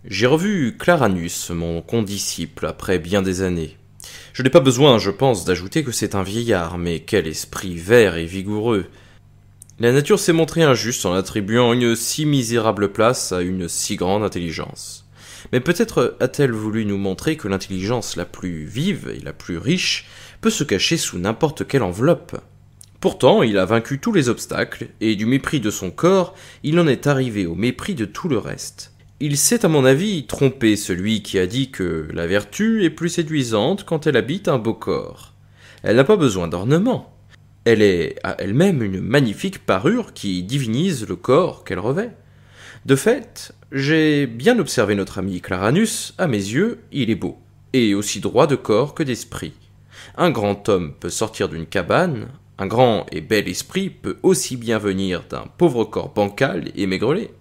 J'ai revu Claranus, mon condisciple, après bien des années. Je n'ai pas besoin, je pense, d'ajouter que c'est un vieillard, mais quel esprit vert et vigoureux. La nature s'est montrée injuste en attribuant une si misérable place à une si grande intelligence. Mais peut-être a-t-elle voulu nous montrer que l'intelligence la plus vive et la plus riche peut se cacher sous n'importe quelle enveloppe. Pourtant, il a vaincu tous les obstacles, et du mépris de son corps, il en est arrivé au mépris de tout le reste. Il s'est, à mon avis, trompé celui qui a dit que la vertu est plus séduisante quand elle habite un beau corps. Elle n'a pas besoin d'ornement. Elle est à elle-même une magnifique parure qui divinise le corps qu'elle revêt. De fait, j'ai bien observé notre ami Claranus, à mes yeux, il est beau, et aussi droit de corps que d'esprit. Un grand homme peut sortir d'une cabane, un grand et bel esprit peut aussi bien venir d'un pauvre corps bancal et maigrelet.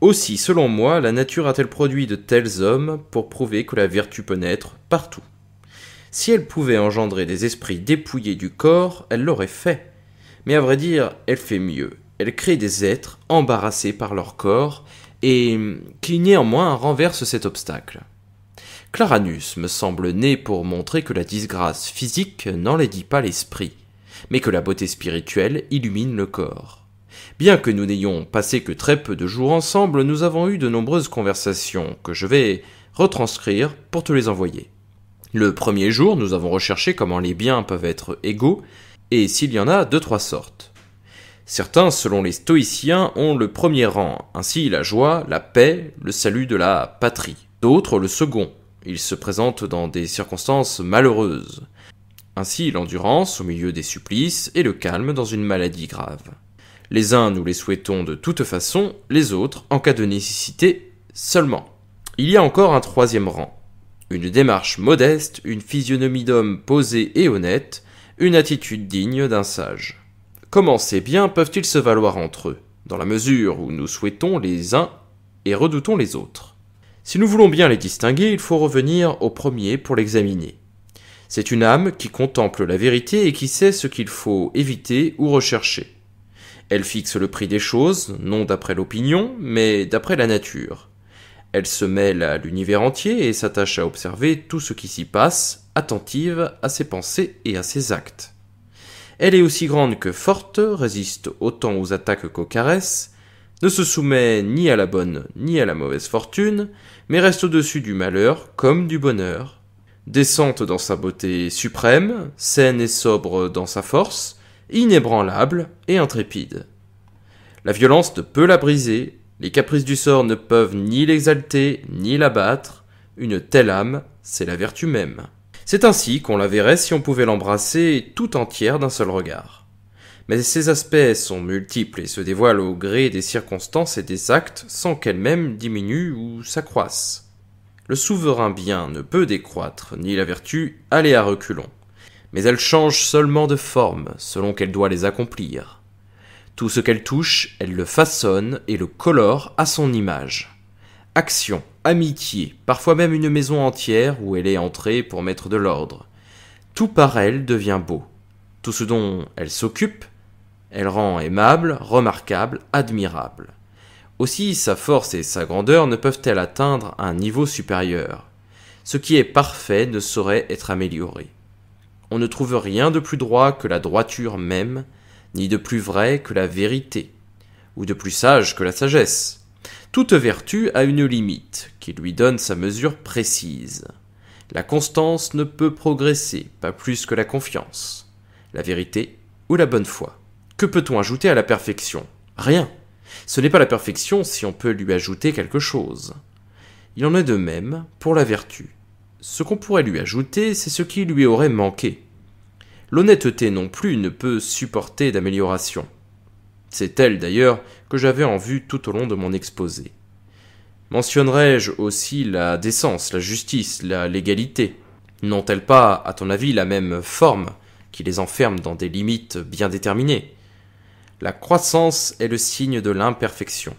Aussi, selon moi, la nature a-t-elle produit de tels hommes pour prouver que la vertu peut naître partout. Si elle pouvait engendrer des esprits dépouillés du corps, elle l'aurait fait. Mais à vrai dire, elle fait mieux. Elle crée des êtres embarrassés par leur corps et qui néanmoins renversent cet obstacle. Claranus me semble né pour montrer que la disgrâce physique n'enlaidit pas l'esprit, mais que la beauté spirituelle illumine le corps. Bien que nous n'ayons passé que très peu de jours ensemble, nous avons eu de nombreuses conversations que je vais retranscrire pour te les envoyer. Le premier jour, nous avons recherché comment les biens peuvent être égaux, et s'il y en a de trois sortes. Certains, selon les stoïciens, ont le premier rang, ainsi la joie, la paix, le salut de la patrie. D'autres le second, ils se présentent dans des circonstances malheureuses. Ainsi l'endurance au milieu des supplices et le calme dans une maladie grave. Les uns nous les souhaitons de toute façon, les autres en cas de nécessité seulement. Il y a encore un troisième rang. Une démarche modeste, une physionomie d'homme posée et honnête, une attitude digne d'un sage. Comment ces biens peuvent-ils se valoir entre eux, dans la mesure où nous souhaitons les uns et redoutons les autres? Si nous voulons bien les distinguer, il faut revenir au premier pour l'examiner. C'est une âme qui contemple la vérité et qui sait ce qu'il faut éviter ou rechercher. Elle fixe le prix des choses, non d'après l'opinion, mais d'après la nature. Elle se mêle à l'univers entier et s'attache à observer tout ce qui s'y passe, attentive à ses pensées et à ses actes. Elle est aussi grande que forte, résiste autant aux attaques qu'aux caresses, ne se soumet ni à la bonne ni à la mauvaise fortune, mais reste au-dessus du malheur comme du bonheur. Décente dans sa beauté suprême, saine et sobre dans sa force, inébranlable et intrépide. La violence ne peut la briser, les caprices du sort ne peuvent ni l'exalter ni l'abattre, une telle âme, c'est la vertu même. C'est ainsi qu'on la verrait si on pouvait l'embrasser tout entière d'un seul regard. Mais ses aspects sont multiples et se dévoilent au gré des circonstances et des actes sans qu'elle-même diminue ou s'accroisse. Le souverain bien ne peut décroître, ni la vertu aller à reculons. Mais elle change seulement de forme, selon qu'elle doit les accomplir. Tout ce qu'elle touche, elle le façonne et le colore à son image. Action, amitié, parfois même une maison entière où elle est entrée pour mettre de l'ordre. Tout par elle devient beau. Tout ce dont elle s'occupe, elle rend aimable, remarquable, admirable. Aussi sa force et sa grandeur ne peuvent-elles atteindre un niveau supérieur. Ce qui est parfait ne saurait être amélioré. On ne trouve rien de plus droit que la droiture même, ni de plus vrai que la vérité, ou de plus sage que la sagesse. Toute vertu a une limite, qui lui donne sa mesure précise. La constance ne peut progresser, pas plus que la confiance, la vérité ou la bonne foi. Que peut-on ajouter à la perfection? Rien. Ce n'est pas la perfection si on peut lui ajouter quelque chose. Il en est de même pour la vertu. Ce qu'on pourrait lui ajouter, c'est ce qui lui aurait manqué. L'honnêteté non plus ne peut supporter d'amélioration. C'est elle d'ailleurs que j'avais en vue tout au long de mon exposé. Mentionnerai-je aussi la décence, la justice, la légalité? N'ont-elles pas, à ton avis, la même forme qui les enferme dans des limites bien déterminées? La croissance est le signe de l'imperfection.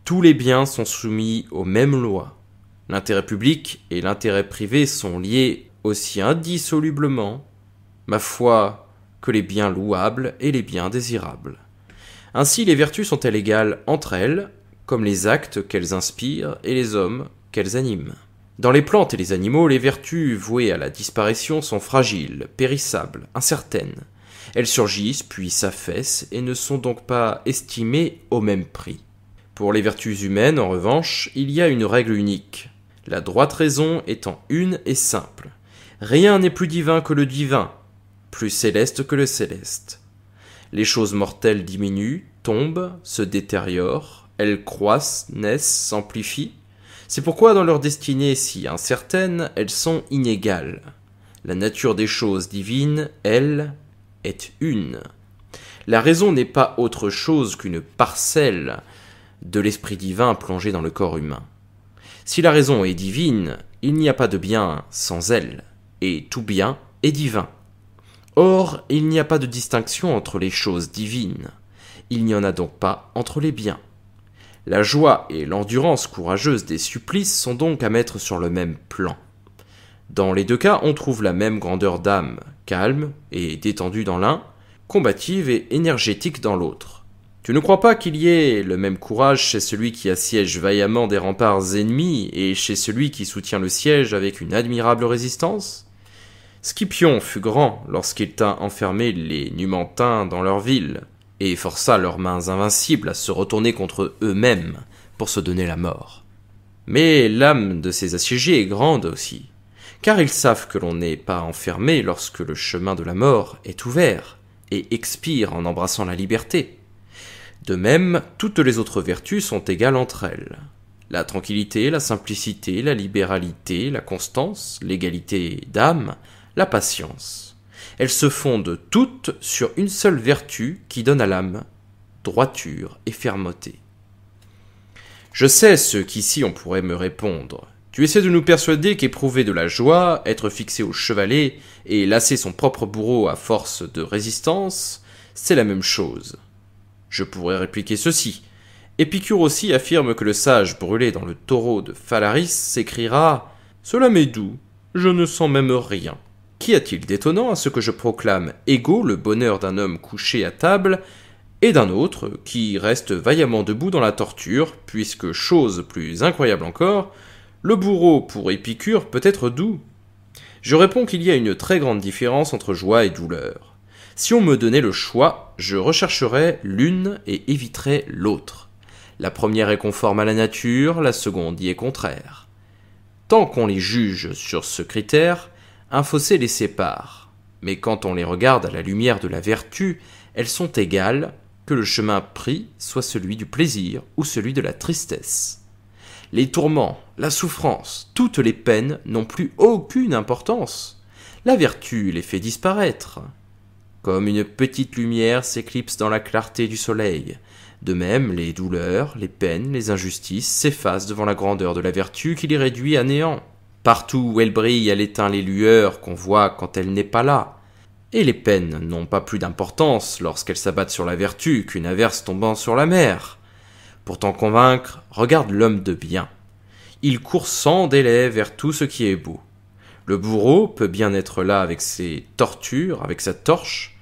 Tous les biens sont soumis aux mêmes lois. L'intérêt public et l'intérêt privé sont liés aussi indissolublement, ma foi, que les biens louables et les biens désirables. Ainsi les vertus sont-elles égales entre elles, comme les actes qu'elles inspirent et les hommes qu'elles animent. Dans les plantes et les animaux, les vertus vouées à la disparition sont fragiles, périssables, incertaines. Elles surgissent puis s'affaissent et ne sont donc pas estimées au même prix. Pour les vertus humaines, en revanche, il y a une règle unique, la droite raison étant une et simple. Rien n'est plus divin que le divin, plus céleste que le céleste. Les choses mortelles diminuent, tombent, se détériorent, elles croissent, naissent, s'amplifient. C'est pourquoi dans leur destinée si incertaine, elles sont inégales. La nature des choses divines, elle, est une. La raison n'est pas autre chose qu'une parcelle de l'esprit divin plongé dans le corps humain. Si la raison est divine, il n'y a pas de bien sans elle, et tout bien est divin. Or, il n'y a pas de distinction entre les choses divines. Il n'y en a donc pas entre les biens. La joie et l'endurance courageuse des supplices sont donc à mettre sur le même plan. Dans les deux cas, on trouve la même grandeur d'âme, calme et détendue dans l'un, combative et énergétique dans l'autre. Tu ne crois pas qu'il y ait le même courage chez celui qui assiège vaillamment des remparts ennemis et chez celui qui soutient le siège avec une admirable résistance ? Scipion fut grand lorsqu'il tint enfermé les Numantins dans leur ville, et força leurs mains invincibles à se retourner contre eux-mêmes pour se donner la mort. Mais l'âme de ces assiégés est grande aussi, car ils savent que l'on n'est pas enfermé lorsque le chemin de la mort est ouvert, et expire en embrassant la liberté. De même, toutes les autres vertus sont égales entre elles. La tranquillité, la simplicité, la libéralité, la constance, l'égalité d'âme, la patience. Elles se fondent toutes sur une seule vertu qui donne à l'âme droiture et fermeté. Je sais ce qu'ici on pourrait me répondre. Tu essaies de nous persuader qu'éprouver de la joie, être fixé au chevalet et lasser son propre bourreau à force de résistance, c'est la même chose. Je pourrais répliquer ceci. Épicure aussi affirme que le sage brûlé dans le taureau de Phalaris s'écriera « Cela m'est doux, je ne sens même rien ». Qu'y a-t-il d'étonnant à ce que je proclame égaux le bonheur d'un homme couché à table et d'un autre qui reste vaillamment debout dans la torture, puisque, chose plus incroyable encore, le bourreau pour Épicure peut être doux. Je réponds qu'il y a une très grande différence entre joie et douleur. Si on me donnait le choix, je rechercherais l'une et éviterais l'autre. La première est conforme à la nature, la seconde y est contraire. Tant qu'on les juge sur ce critère, un fossé les sépare, mais quand on les regarde à la lumière de la vertu, elles sont égales, que le chemin pris soit celui du plaisir ou celui de la tristesse. Les tourments, la souffrance, toutes les peines n'ont plus aucune importance. La vertu les fait disparaître. Comme une petite lumière s'éclipse dans la clarté du soleil, de même les douleurs, les peines, les injustices s'effacent devant la grandeur de la vertu qui les réduit à néant. Partout où elle brille, elle éteint les lueurs qu'on voit quand elle n'est pas là. Et les peines n'ont pas plus d'importance lorsqu'elles s'abattent sur la vertu qu'une averse tombant sur la mer. Pour t'en convaincre, regarde l'homme de bien. Il court sans délai vers tout ce qui est beau. Le bourreau peut bien être là avec ses tortures, avec sa torche.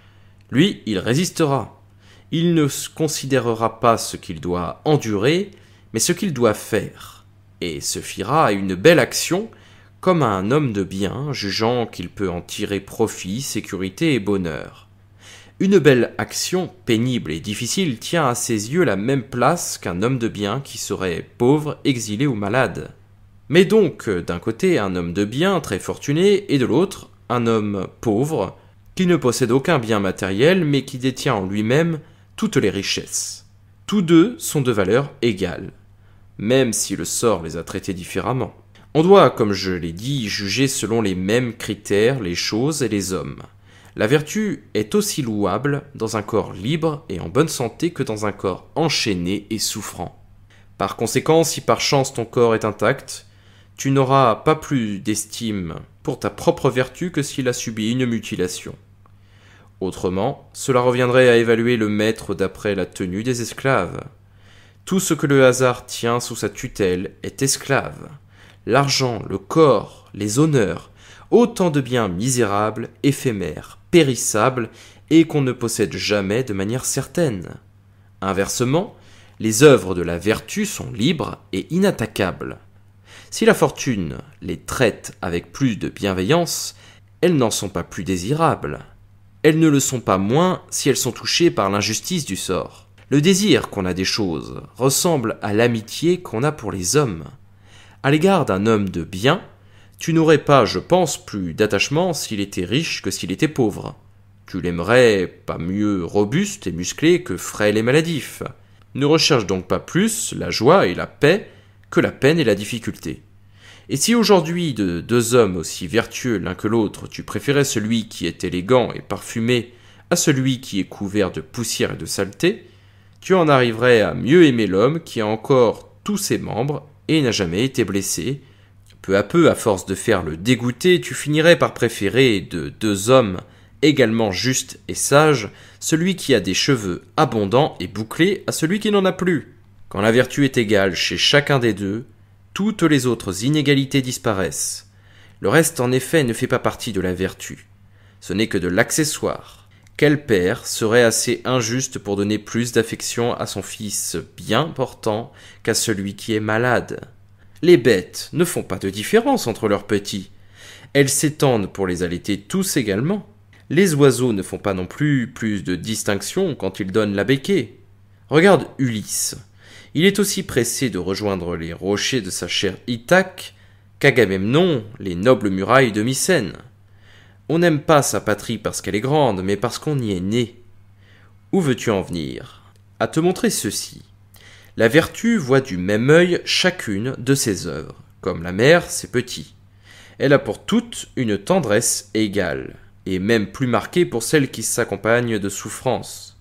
Lui, il résistera. Il ne considérera pas ce qu'il doit endurer, mais ce qu'il doit faire. Et se fiera à une belle action, comme à un homme de bien, jugeant qu'il peut en tirer profit, sécurité et bonheur. Une belle action, pénible et difficile, tient à ses yeux la même place qu'un homme de bien qui serait pauvre, exilé ou malade. Mais donc, d'un côté, un homme de bien très fortuné, et de l'autre, un homme pauvre, qui ne possède aucun bien matériel, mais qui détient en lui-même toutes les richesses. Tous deux sont de valeur égale, même si le sort les a traités différemment. On doit, comme je l'ai dit, juger selon les mêmes critères les choses et les hommes. La vertu est aussi louable dans un corps libre et en bonne santé que dans un corps enchaîné et souffrant. Par conséquent, si par chance ton corps est intact, tu n'auras pas plus d'estime pour ta propre vertu que s'il a subi une mutilation. Autrement, cela reviendrait à évaluer le maître d'après la tenue des esclaves. Tout ce que le hasard tient sous sa tutelle est esclave. L'argent, le corps, les honneurs, autant de biens misérables, éphémères, périssables, et qu'on ne possède jamais de manière certaine. Inversement, Les œuvres de la vertu sont libres et inattaquables. Si la fortune les traite avec plus de bienveillance, elles n'en sont pas plus désirables. Elles ne le sont pas moins si elles sont touchées par l'injustice du sort. Le désir qu'on a des choses ressemble à l'amitié qu'on a pour les hommes. À l'égard d'un homme de bien, tu n'aurais pas, je pense, plus d'attachement s'il était riche que s'il était pauvre. Tu l'aimerais pas mieux robuste et musclé que frêle et maladif. Ne recherche donc pas plus la joie et la paix que la peine et la difficulté. Et si aujourd'hui, de deux hommes aussi vertueux l'un que l'autre, tu préférais celui qui est élégant et parfumé à celui qui est couvert de poussière et de saleté, tu en arriverais à mieux aimer l'homme qui a encore tous ses membres et n'a jamais été blessé. Peu à peu, à force de faire le dégoûté, tu finirais par préférer de deux hommes également justes et sages, celui qui a des cheveux abondants et bouclés à celui qui n'en a plus. Quand la vertu est égale chez chacun des deux, toutes les autres inégalités disparaissent. Le reste, en effet, ne fait pas partie de la vertu. Ce n'est que de l'accessoire. Quel père serait assez injuste pour donner plus d'affection à son fils bien portant qu'à celui qui est malade? Les bêtes ne font pas de différence entre leurs petits. Elles s'étendent pour les allaiter tous également. Les oiseaux ne font pas non plus de distinction quand ils donnent la becquée. Regarde Ulysse. Il est aussi pressé de rejoindre les rochers de sa chère Ithaque qu'Agamemnon les nobles murailles de Mycène. On n'aime pas sa patrie parce qu'elle est grande, mais parce qu'on y est né. Où veux-tu en venir? À te montrer ceci. La vertu voit du même œil chacune de ses œuvres, comme la mère ses petits. Elle a pour toutes une tendresse égale, et même plus marquée pour celles qui s'accompagnent de souffrances.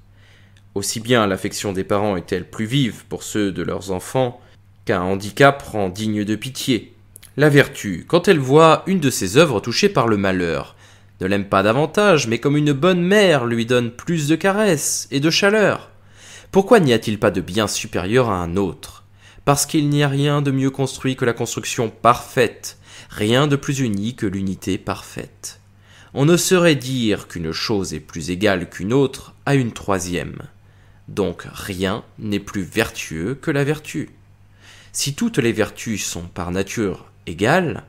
Aussi bien l'affection des parents est-elle plus vive pour ceux de leurs enfants qu'un handicap rend digne de pitié. La vertu, quand elle voit une de ses œuvres touchée par le malheur, ne l'aime pas davantage, mais comme une bonne mère lui donne plus de caresses et de chaleur. Pourquoi n'y a-t-il pas de bien supérieur à un autre? Parce qu'il n'y a rien de mieux construit que la construction parfaite, rien de plus uni que l'unité parfaite. On ne saurait dire qu'une chose est plus égale qu'une autre à une troisième. Donc rien n'est plus vertueux que la vertu. Si toutes les vertus sont par nature égales,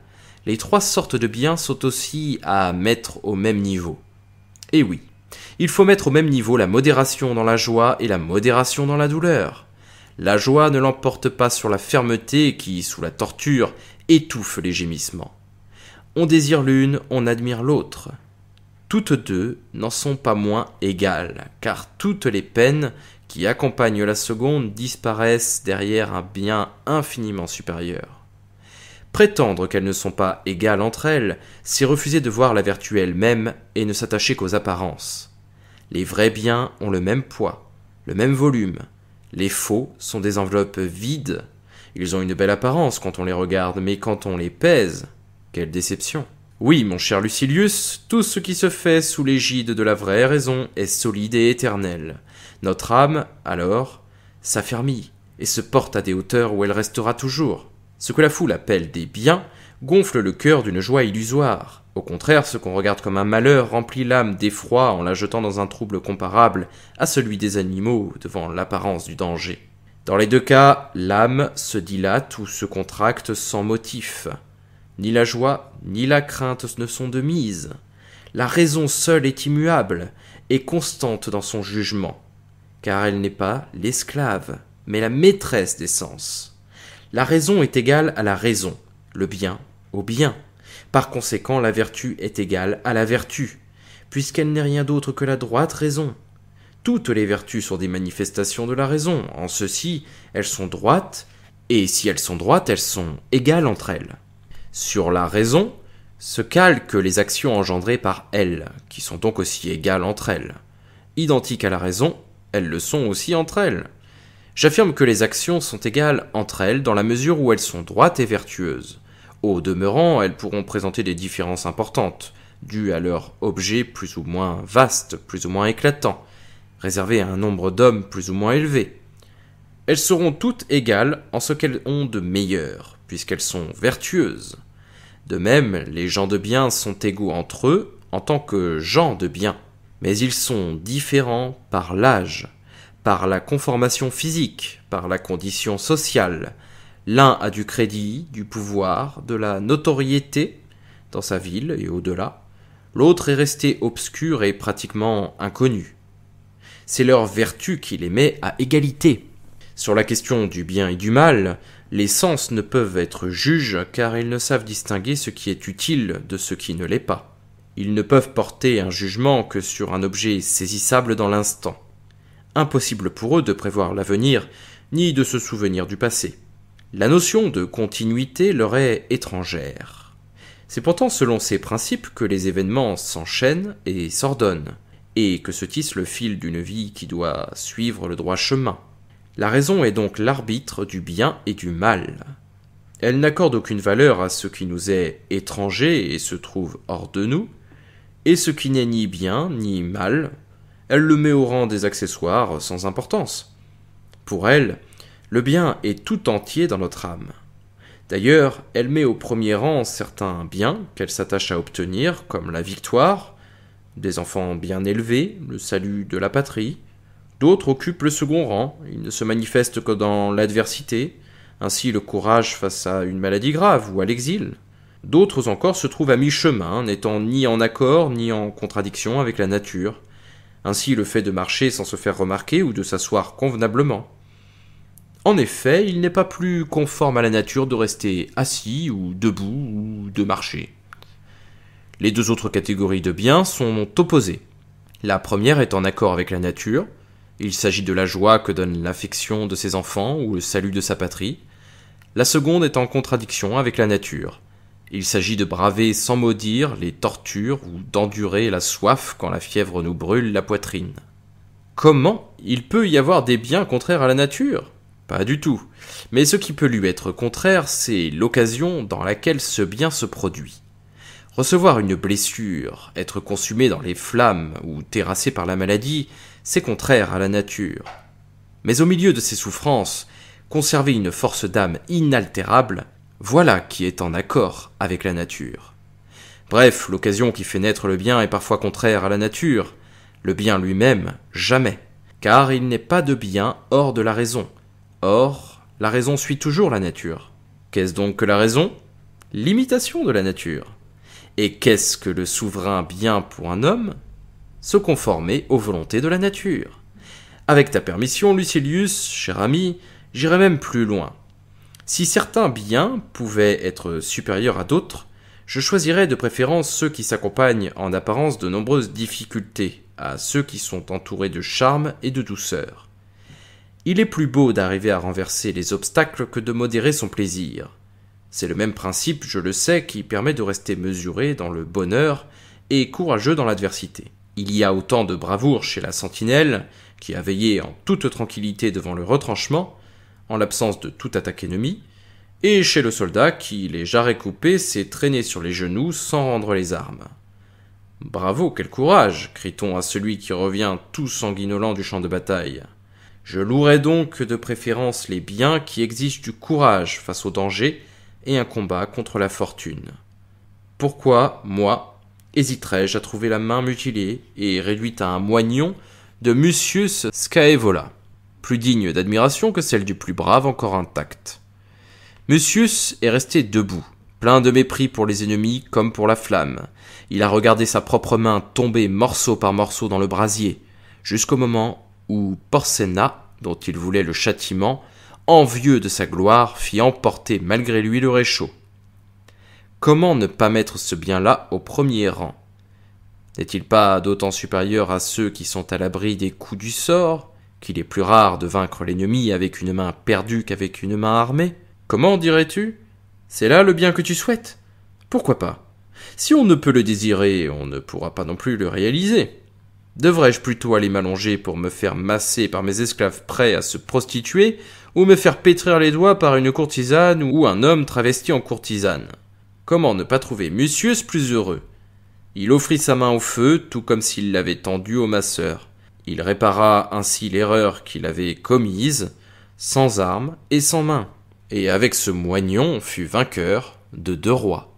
les trois sortes de biens sont aussi à mettre au même niveau. Et oui, il faut mettre au même niveau la modération dans la joie et la modération dans la douleur. La joie ne l'emporte pas sur la fermeté qui, sous la torture, étouffe les gémissements. On désire l'une, on admire l'autre. Toutes deux n'en sont pas moins égales, car toutes les peines qui accompagnent la seconde disparaissent derrière un bien infiniment supérieur. Prétendre qu'elles ne sont pas égales entre elles, c'est refuser de voir la vertu elle-même et ne s'attacher qu'aux apparences. Les vrais biens ont le même poids, le même volume. Les faux sont des enveloppes vides. Ils ont une belle apparence quand on les regarde, mais quand on les pèse, quelle déception. Oui, mon cher Lucilius, tout ce qui se fait sous l'égide de la vraie raison est solide et éternel. Notre âme, alors, s'affermit et se porte à des hauteurs où elle restera toujours. Ce que la foule appelle des biens gonfle le cœur d'une joie illusoire. Au contraire, ce qu'on regarde comme un malheur remplit l'âme d'effroi en la jetant dans un trouble comparable à celui des animaux devant l'apparence du danger. Dans les deux cas, l'âme se dilate ou se contracte sans motif. Ni la joie, ni la crainte ne sont de mise. La raison seule est immuable et constante dans son jugement, car elle n'est pas l'esclave, mais la maîtresse des sens. La raison est égale à la raison, le bien au bien. Par conséquent, la vertu est égale à la vertu, puisqu'elle n'est rien d'autre que la droite raison. Toutes les vertus sont des manifestations de la raison. En ceci, elles sont droites, et si elles sont droites, elles sont égales entre elles. Sur la raison se calquent les actions engendrées par elle, qui sont donc aussi égales entre elles. Identiques à la raison, elles le sont aussi entre elles. J'affirme que les actions sont égales entre elles dans la mesure où elles sont droites et vertueuses. Au demeurant, elles pourront présenter des différences importantes, dues à leur objet plus ou moins vaste, plus ou moins éclatant, réservé à un nombre d'hommes plus ou moins élevé. Elles seront toutes égales en ce qu'elles ont de meilleur, puisqu'elles sont vertueuses. De même, les gens de bien sont égaux entre eux en tant que gens de bien, mais ils sont différents par l'âge, par la conformation physique, par la condition sociale. L'un a du crédit, du pouvoir, de la notoriété dans sa ville et au-delà. L'autre est resté obscur et pratiquement inconnu. C'est leur vertu qui les met à égalité. Sur la question du bien et du mal, les sens ne peuvent être juges car ils ne savent distinguer ce qui est utile de ce qui ne l'est pas. Ils ne peuvent porter un jugement que sur un objet saisissable dans l'instant. Impossible pour eux de prévoir l'avenir, ni de se souvenir du passé. La notion de continuité leur est étrangère. C'est pourtant selon ces principes que les événements s'enchaînent et s'ordonnent, et que se tisse le fil d'une vie qui doit suivre le droit chemin. La raison est donc l'arbitre du bien et du mal. Elle n'accorde aucune valeur à ce qui nous est étranger et se trouve hors de nous, et ce qui n'est ni bien ni mal, elle le met au rang des accessoires sans importance. Pour elle, le bien est tout entier dans notre âme. D'ailleurs, elle met au premier rang certains biens qu'elle s'attache à obtenir, comme la victoire, des enfants bien élevés, le salut de la patrie. D'autres occupent le second rang, ils ne se manifestent que dans l'adversité, ainsi le courage face à une maladie grave ou à l'exil. D'autres encore se trouvent à mi-chemin, n'étant ni en accord ni en contradiction avec la nature, ainsi le fait de marcher sans se faire remarquer ou de s'asseoir convenablement. En effet, il n'est pas plus conforme à la nature de rester assis ou debout ou de marcher. Les deux autres catégories de biens sont opposées. La première est en accord avec la nature. Il s'agit de la joie que donne l'affection de ses enfants ou le salut de sa patrie. La seconde est en contradiction avec la nature. Il s'agit de braver sans maudire les tortures ou d'endurer la soif quand la fièvre nous brûle la poitrine. Comment il peut y avoir des biens contraires à la nature ? Pas du tout. Mais ce qui peut lui être contraire, c'est l'occasion dans laquelle ce bien se produit. Recevoir une blessure, être consumé dans les flammes ou terrassé par la maladie, c'est contraire à la nature. Mais au milieu de ces souffrances, conserver une force d'âme inaltérable, voilà qui est en accord avec la nature. Bref, l'occasion qui fait naître le bien est parfois contraire à la nature, le bien lui-même, jamais, car il n'est pas de bien hors de la raison. Or, la raison suit toujours la nature. Qu'est-ce donc que la raison ? L'imitation de la nature. Et qu'est-ce que le souverain bien pour un homme ? Se conformer aux volontés de la nature. Avec ta permission, Lucilius, cher ami, j'irai même plus loin. Si certains biens pouvaient être supérieurs à d'autres, je choisirais de préférence ceux qui s'accompagnent en apparence de nombreuses difficultés à ceux qui sont entourés de charme et de douceur. Il est plus beau d'arriver à renverser les obstacles que de modérer son plaisir. C'est le même principe, je le sais, qui permet de rester mesuré dans le bonheur et courageux dans l'adversité. Il y a autant de bravoure chez la sentinelle, qui a veillé en toute tranquillité devant le retranchement, en l'absence de toute attaque ennemie, et chez le soldat qui, les jarrets coupés, s'est traîné sur les genoux sans rendre les armes. Bravo, quel courage, crie-t-on à celui qui revient tout sanguinolent du champ de bataille. Je louerai donc de préférence les biens qui exigent du courage face au danger et un combat contre la fortune. Pourquoi, moi, hésiterais-je à trouver la main mutilée et réduite à un moignon de Mucius Scaevola, plus digne d'admiration que celle du plus brave encore intacte. Mucius est resté debout, plein de mépris pour les ennemis comme pour la flamme. Il a regardé sa propre main tomber morceau par morceau dans le brasier, jusqu'au moment où Porsenna, dont il voulait le châtiment, envieux de sa gloire, fit emporter malgré lui le réchaud. Comment ne pas mettre ce bien-là au premier rang ? N'est-il pas d'autant supérieur à ceux qui sont à l'abri des coups du sort, qu'il est plus rare de vaincre l'ennemi avec une main perdue qu'avec une main armée ? Comment, dirais-tu ? C'est là le bien que tu souhaites ? Pourquoi pas ? Si on ne peut le désirer, on ne pourra pas non plus le réaliser. Devrais-je plutôt aller m'allonger pour me faire masser par mes esclaves prêts à se prostituer, ou me faire pétrir les doigts par une courtisane ou un homme travesti en courtisane ? Comment ne pas trouver Mucius plus heureux ? Il offrit sa main au feu, tout comme s'il l'avait tendue au masseur. Il répara ainsi l'erreur qu'il avait commise, sans armes et sans main. Et avec ce moignon fut vainqueur de 2 rois.